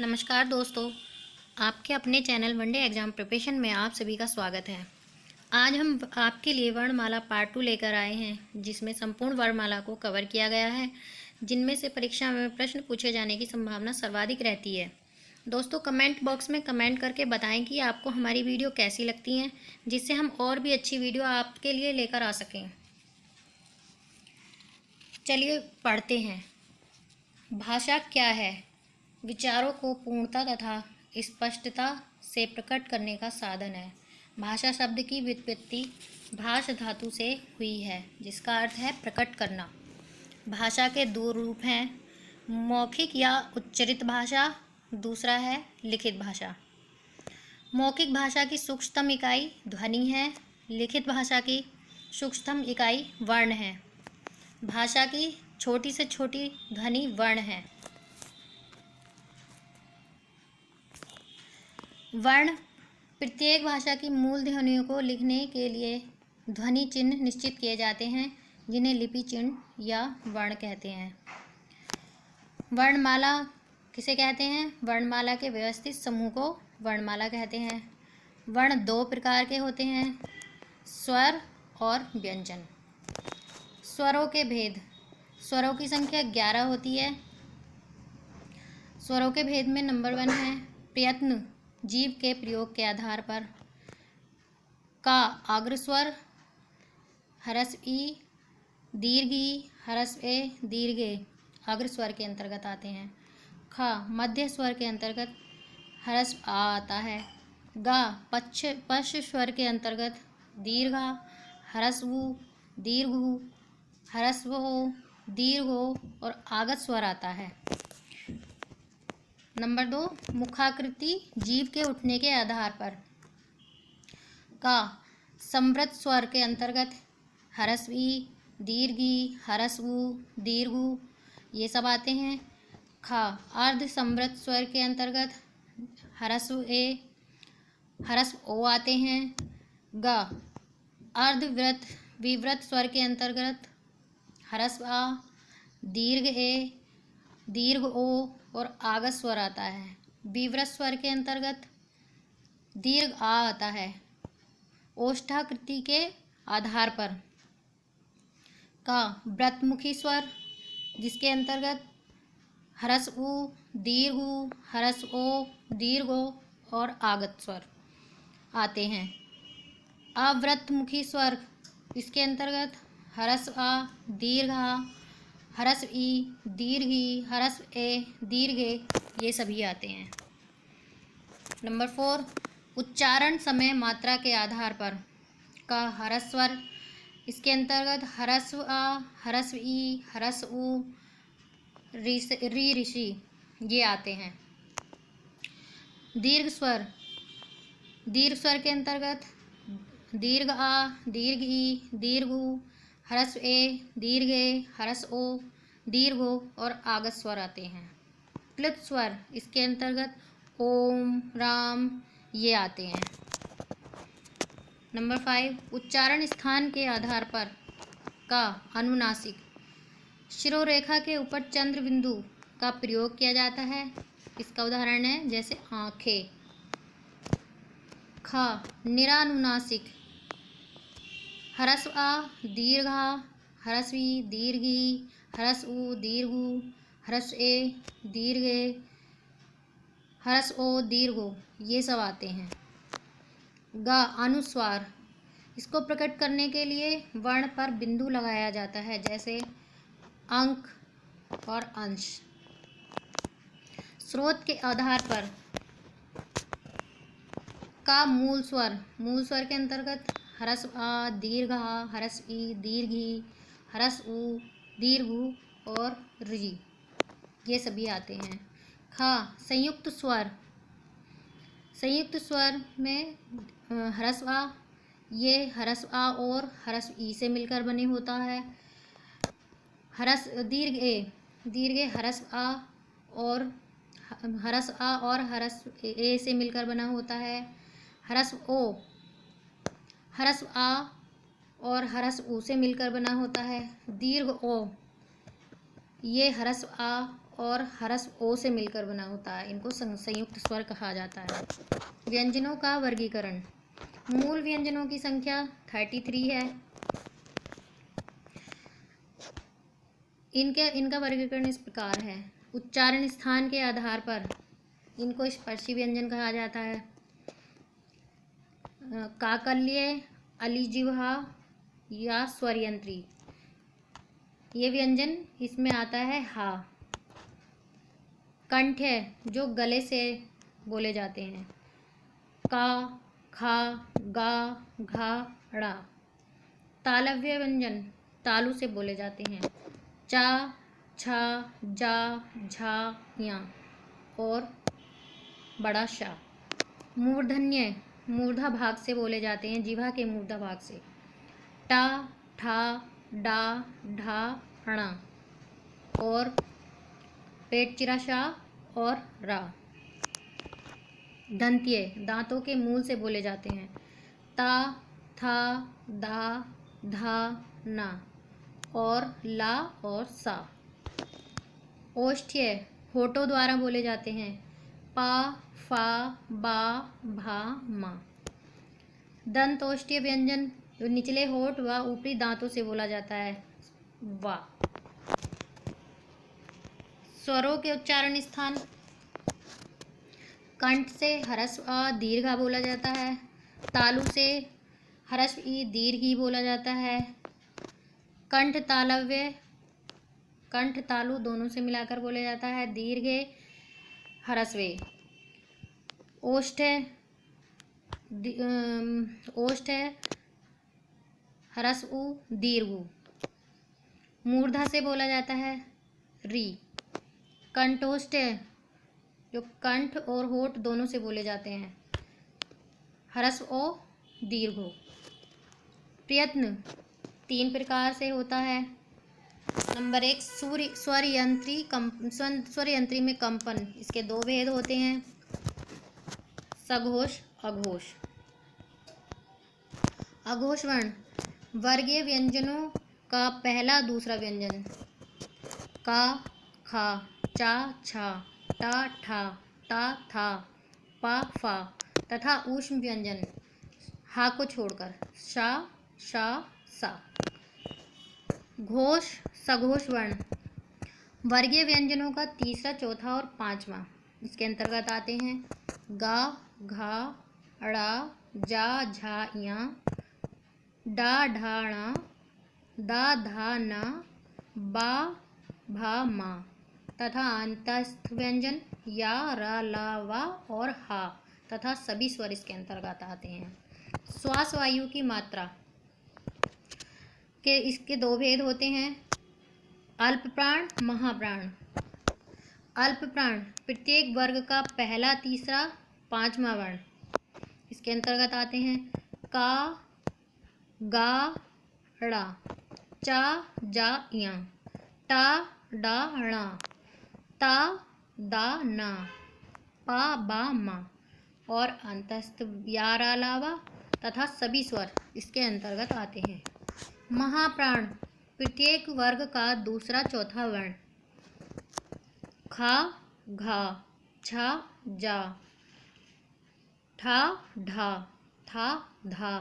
नमस्कार दोस्तों, आपके अपने चैनल वनडे एग्ज़ाम प्रिपरेशन में आप सभी का स्वागत है। आज हम आपके लिए वर्णमाला पार्ट 2 लेकर आए हैं, जिसमें संपूर्ण वर्णमाला को कवर किया गया है, जिनमें से परीक्षा में प्रश्न पूछे जाने की संभावना सर्वाधिक रहती है। दोस्तों, कमेंट बॉक्स में कमेंट करके बताएं कि आपको हमारी वीडियो कैसी लगती हैं, जिससे हम और भी अच्छी वीडियो आपके लिए लेकर आ सकें। चलिए पढ़ते हैं। भाषा क्या है? विचारों को पूर्णता तथा स्पष्टता से प्रकट करने का साधन है। भाषा शब्द की व्युत्पत्ति भाष धातु से हुई है, जिसका अर्थ है प्रकट करना। भाषा के दो रूप हैं, मौखिक या उच्चरित भाषा, दूसरा है लिखित भाषा। मौखिक भाषा की सूक्ष्मतम इकाई ध्वनि है, लिखित भाषा की सूक्ष्मतम इकाई वर्ण है। भाषा की छोटी से छोटी ध्वनि वर्ण है। वर्ण प्रत्येक भाषा की मूल ध्वनियों को लिखने के लिए ध्वनि चिन्ह निश्चित किए जाते हैं, जिन्हें लिपि चिन्ह या वर्ण कहते हैं। वर्णमाला किसे कहते हैं? वर्णमाला के व्यवस्थित समूह को वर्णमाला कहते हैं। वर्ण दो प्रकार के होते हैं, स्वर और व्यंजन। स्वरों के भेद। स्वरों की संख्या 11 होती है। स्वरों के भेद में नंबर 1 है प्रयत्न, जीव के प्रयोग के आधार पर। का अग्रस्वर, ह्रस्व ई, दीर्घ ई, ह्रस्व ए, दीर्घ ए अग्रस्वर के अंतर्गत आते हैं। ख मध्य स्वर के अंतर्गत ह्रस्व आ आता है। गा पश्च स्वर के अंतर्गत दीर्घा, ह्रस्व उ, दीर्घ उ, ह्रस्व ओ, दीर्घ ओ और आगत स्वर आता है। नंबर 2 मुखाकृति, जीव के उठने के आधार पर। का संवृत स्वर के अंतर्गत ह्रस्व ई, दीर्घ ई, ह्रस्व उ, दीर्घ उ ये सब आते हैं। खा अर्ध संवृत स्वर के अंतर्गत ह्रस्व ए, ह्रस्व ओ आते हैं। ग अर्धवृत विवृत स्वर के अंतर्गत ह्रस्व आ, दीर्घ ए, दीर्घ ओ और आगत स्वर आता है। विवृत स्वर के अंतर्गत दीर्घ आ आता है ओष्ठाकृति के आधार पर। का व्रतमुखी स्वर, जिसके अंतर्गत ह्रस्व उ, दीर्घ उ, ह्रस्व ओ, दीर्घ ओ और आगत स्वर आते हैं। अव्रतमुखी स्वर, इसके अंतर्गत ह्रस्व आ, दीर्घ आ, ह्रस्व ई, दीर्घ ई, ह्रस्व ए, दीर्घ ए ये सभी आते हैं। नंबर 4 उच्चारण समय मात्रा के आधार पर। का ह्रस्व स्वर, इसके अंतर्गत ह्रस्व आ, ह्रस्व ई, ह्रस्व उ, री ऋषि ये आते हैं। दीर्घ स्वर, दीर्घ स्वर के अंतर्गत दीर्घ आ, दीर्घ ई, दीर्घ उ, ह्रस्व ए, दीर्घ ए, ह्रस्व ओ, दीर्घ ओ और आगत स्वर आते हैं। प्लुत स्वर, इसके अंतर्गत ओम, राम ये आते हैं। नंबर 5 उच्चारण स्थान के आधार पर। का अनुनासिक, शिरोरेखा के ऊपर चंद्र बिंदु का प्रयोग किया जाता है। इसका उदाहरण है जैसे आँखें। ख निरानुनासिक, ह्रस्व आ, दीर्घ आ, ह्रस्व ई, दीर्घ ई, ह्रस्व उ, दीर्घ उ, ह्रस्व ए, दीर्घ ए, ह्रस्व ओ, दीर्घ ओ ये सब आते हैं। ग अनुस्वार, इसको प्रकट करने के लिए वर्ण पर बिंदु लगाया जाता है, जैसे अंक और अंश। स्रोत के आधार पर। का मूल स्वर, मूल स्वर के अंतर्गत ह्रस्व आ, दीर्घ आ, ह्रस्व ई, दीर्घ ई, ह्रस्व उ, दीर्घ उ और ऋ ये सभी आते हैं। खा संयुक्त स्वर, संयुक्त स्वर में ह्रस्व आ ये ह्रस्व आ और ह्रस्व ई से मिलकर बने होता है। दीर्घ ए, दीर्घ ए ह्रस्व आ और ह्रस्व आ और ह्रस्व ए से मिलकर बना होता है। ह्रस्व ओ ह्रस्व आ और ह्रस्व उ से मिलकर बना होता है। दीर्घ ओ ये ह्रस्व आ और हरस ओ से मिलकर बना होता है। इनको संयुक्त स्वर कहा जाता है। व्यंजनों का वर्गीकरण। मूल व्यंजनों की संख्या 33 है। इनका वर्गीकरण इस प्रकार है। उच्चारण स्थान के आधार पर इनको स्पर्शी व्यंजन कहा जाता है। काकल्य, अलिजिह्वा या स्वरयंत्री, ये व्यंजन इसमें आता है हा। कंठ है जो गले से बोले जाते हैं। का, खा, गा, घा, ड़ा। तालव्य व्यंजन तालु से बोले जाते हैं। चा, छा, जा, झा, या और बड़ा शा। मूर्धन्य मूर्धा भाग से बोले जाते हैं, जिह्वा के मूर्धा भाग से। टा, ठा, डा, ढा, णा और पेट चिराशा और रा। दंत्य दांतों के मूल से बोले जाते हैं। ता, था, दा, धा, ना और ला और सा। ओष्ठ्य होठों द्वारा बोले जाते हैं। पा, फा, बा, भा, मा। दंतोष्ठ्य व्यंजन जो निचले होठ व ऊपरी दांतों से बोला जाता है। वा। स्वरों के उच्चारण स्थान। कंठ से ह्रस्व अ दीर्घ बोला जाता है। तालु से ह्रस्व ई दीर्घ ई बोला जाता है। कंठ तालव्य कंठ तालु दोनों से मिलाकर बोला जाता है। दीर्घे ह्रस्वे। ओष्ठ ओष्ठ ह्रस्व उ दीर्घ उ। मूर्धा से बोला जाता है री। कंठोष्ठ जो कंठ और होठ दोनों से बोले जाते हैं। ह्रस्व ओ दीर्घ ओ। प्रयत्न 3 प्रकार से होता है। नंबर 1 स्वर यंत्री में कंपन। इसके 2 भेद होते हैं, सघोष अघोष। अघोष वर्ण वर्गीय व्यंजनों का पहला दूसरा व्यंजन। का, खा, चा, छा, टा, ठा, ता, था, पा, फा तथा ऊष्म व्यंजन हा को छोड़कर शा, शा, सा। घोष सघोष वर्ण वर्गीय व्यंजनों का तीसरा, चौथा और पांचवा। इसके अंतर्गत आते हैं गा, घा, ड़ा, जा, झा, या, डा, ढा, णा, दा, धा, ना, बा, भा, मा तथा अंतस्थ व्यंजन या, रा, ला, वा और हा तथा सभी स्वर इसके अंतर्गत आते हैं। श्वास वायु की मात्रा के इसके 2 भेद होते हैं, अल्प प्राण, महाप्राण। अल्प प्राण प्रत्येक वर्ग का पहला, तीसरा, पांचवा वर्ण। इसके अंतर्गत आते हैं का, गा, ड़ा, चा, जा, या, टा, डा, णा, ता, दा, ना, पा, बा, मा और अंतस्थ या, रा, ला, वा तथा सभी स्वर इसके अंतर्गत आते हैं। महाप्राण प्रत्येक वर्ग का दूसरा, चौथा वर्ण। खा, घा, छा, जा, ठा, ढा, था, धा,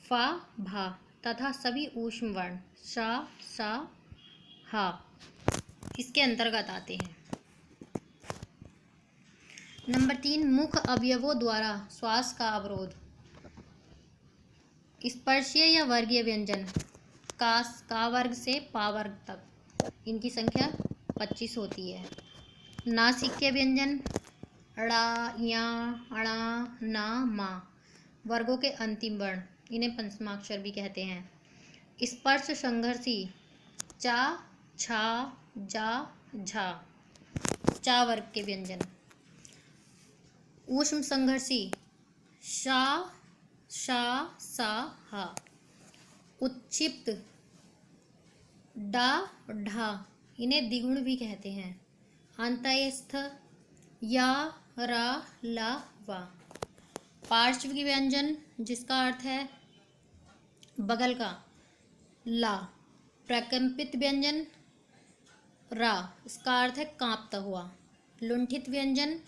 फा, भा तथा सभी ऊष्म वर्ण शा, सा, हा इसके अंतर्गत आते हैं। नंबर 3 मुख अवयवों द्वारा श्वास का अवरोध। स्पर्शीय या वर्गीय व्यंजन का वर्ग से पा वर्ग तक इनकी संख्या 25 होती है। नासिक्य व्यंजन ड़ा, या, अणा, ना, मा वर्गों के अंतिम वर्ण, इन्हें पंचमाक्षर भी कहते हैं। स्पर्श संघर्षी चा, छा, जा, झा चा वर्ग के व्यंजन। ऊष्म संघर्षी शा, शा, सा, हा। उत्क्षिप्त डा, ढा इन्हें द्विगुण भी कहते हैं। अंतयस्थ या, रा, ला, वा। पार्श्व की व्यंजन जिसका अर्थ है बगल का ला। प्रकंपित व्यंजन रा, इसका अर्थ है कांपता हुआ। लुंठित व्यंजन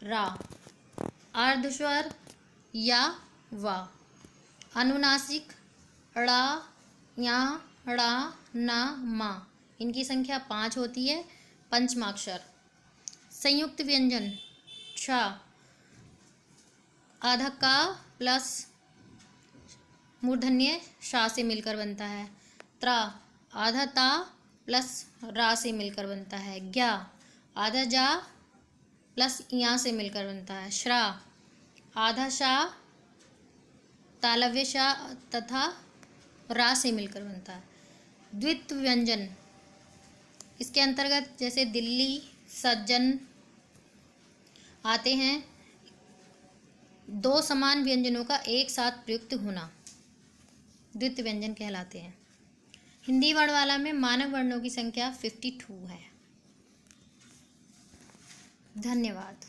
रा। अर्धस्वर या वा। अनुनासिक ड़ा, या, ड़ा, ना, मा, इनकी संख्या 5 होती है। पंचमाक्षर। संयुक्त व्यंजन छ, आधा का प्लस मूर्धन्य शा से मिलकर बनता है। त्रा, आधा ता प्लस रा से मिलकर बनता है। ज्ञा, आधा जा प्लस या से मिलकर बनता है। श्रा, आधा शा तालव्य शा तथा रा से मिलकर बनता है। द्वित्व व्यंजन, इसके अंतर्गत जैसे दिल्ली, सज्जन आते हैं। दो समान व्यंजनों का एक साथ प्रयुक्त होना द्वित्व व्यंजन कहलाते हैं। हिंदी वर्णमाला में मानक वर्णों की संख्या 52 है। धन्यवाद।